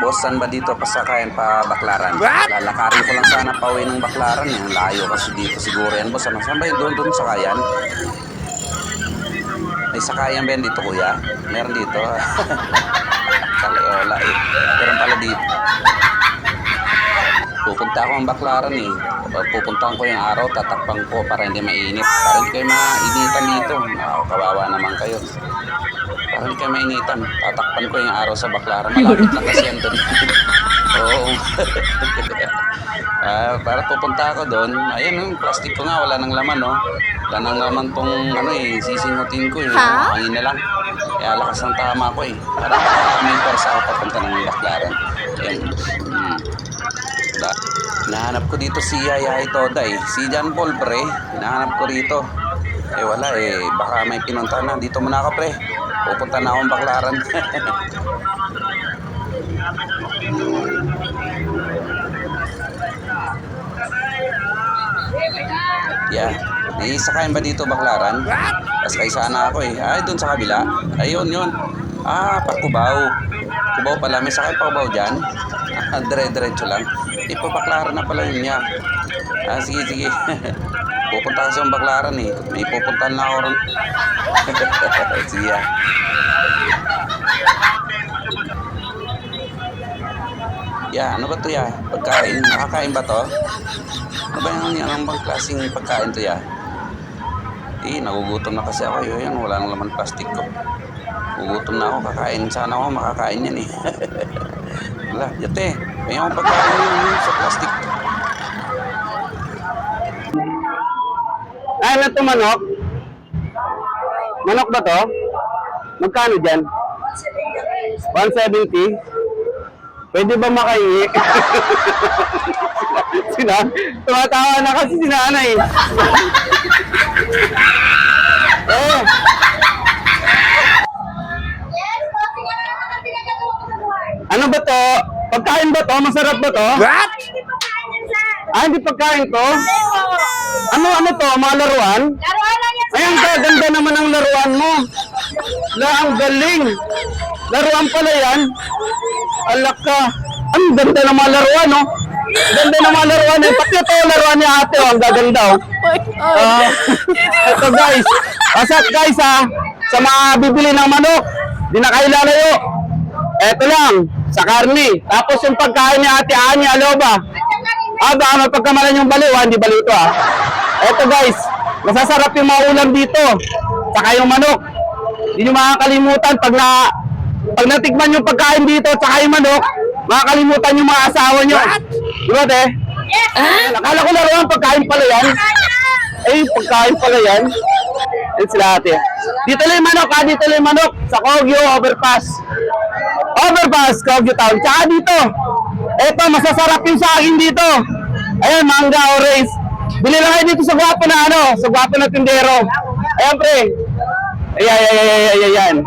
Boss, saan ba dito pasakayan pa Baclaran? Lalakarin ko lang sana pa uwi ng Baclaran. Yung layo kasi dito siguro yan, boss. Saan ba yun? Doon sakayan? May sakayan ba yan dito, kuya? Meron dito. Wala eh. Meron pala dito. Pupunta ako ng Baclaran eh. Pupuntahan ko yung araw, tatakpan ko para hindi mainit. Para hindi kayo mainitan dito. Kawawa naman kayo. Para hindi kayo mainitan. Tatakpan ko yung araw sa Baclaran. Malapit lang kasi yan doon. Oo. Para pupunta ako doon. Ayan yung plastic ko nga, wala nang laman, no? Wala nang laman tong sisingutin ko eh. Hangin na lang. Kaya lakas ng tama ko eh. Para may persa ako papunta ng Baclaran. Ayan. Nahanap ko dito si Yaya Toda eh. Si John Paul, pre. Nahanap ko rito. Eh wala eh. Baka may pinuntahan na. Dito muna ako, pre. Pupunta na akong Baclaran. Yeah. Naisakayin ba dito Baclaran? Tapos kay sana ako eh. Ay, doon sa kabila. Ayun, yun. Pa Cubao. Cubao pala. May sakay pa Cubao dyan. Dire-diretso lang. Pa Baclaran na pala yun niya. Sige. Pupunta kasi yung Baclaran eh. May pupuntahan na ako ron. Sige ah. Ano ba to ya? Pagkain? Nakakain ba to? Ano ba yung bang klaseng pagkain to ya? Nagugutom na kasi ako. Yan, wala nang laman plastic ko. Nagugutom na ako. Kakain sana ako. Makakain yan eh. Wala, yate. May akong pagkain yun sa plastic. Ano to, manok? Manok ba to? Magkano dyan? 170? Pwede ba makaingi? Tumatawa na kasi si nanay. Ano ba to? Pagkain ba to? Masarap ba to? What? Hindi pagkain to? Ano to? Mga laruan? Laruan lang yan. Ay, ang ganda naman ang laruan mo. Ang galing. Laruan pala yan. Alak ka. Ang ganda ng mga laruan, no? Ganda ng mga laruan. Pati ito laruan ni ate, ang gaganda, oh. Ito guys. Asat guys, sa mga bibili ng manok, di na kayo lalayo. Ito lang, sa karne. Tapos yung pagkain ni ate Ani Aloba. Baka mapagkamalan yung baliw, hindi baliw ito, Ito guys, masasarap yung mga ulam dito. Saka yung manok. Hindi nyo makakalimutan pag natikman yung pagkain dito saka yung manok, makakalimutan yung mga asawa nyo. Diba, te? Nakala ko laruan, pagkain pala yan. Pagkain pala yan. Yan sila, ate. Dito lang yung manok, dito lang yung manok. Sa Kogyo, overpass. Kogyo Town. Tsaka dito. Eto, masasarap yung saging dito. Ayan, mangga, orange. Bili lang kayo dito sa gwapo na sa gwapo na tindero. Ayan, pre. Ayan.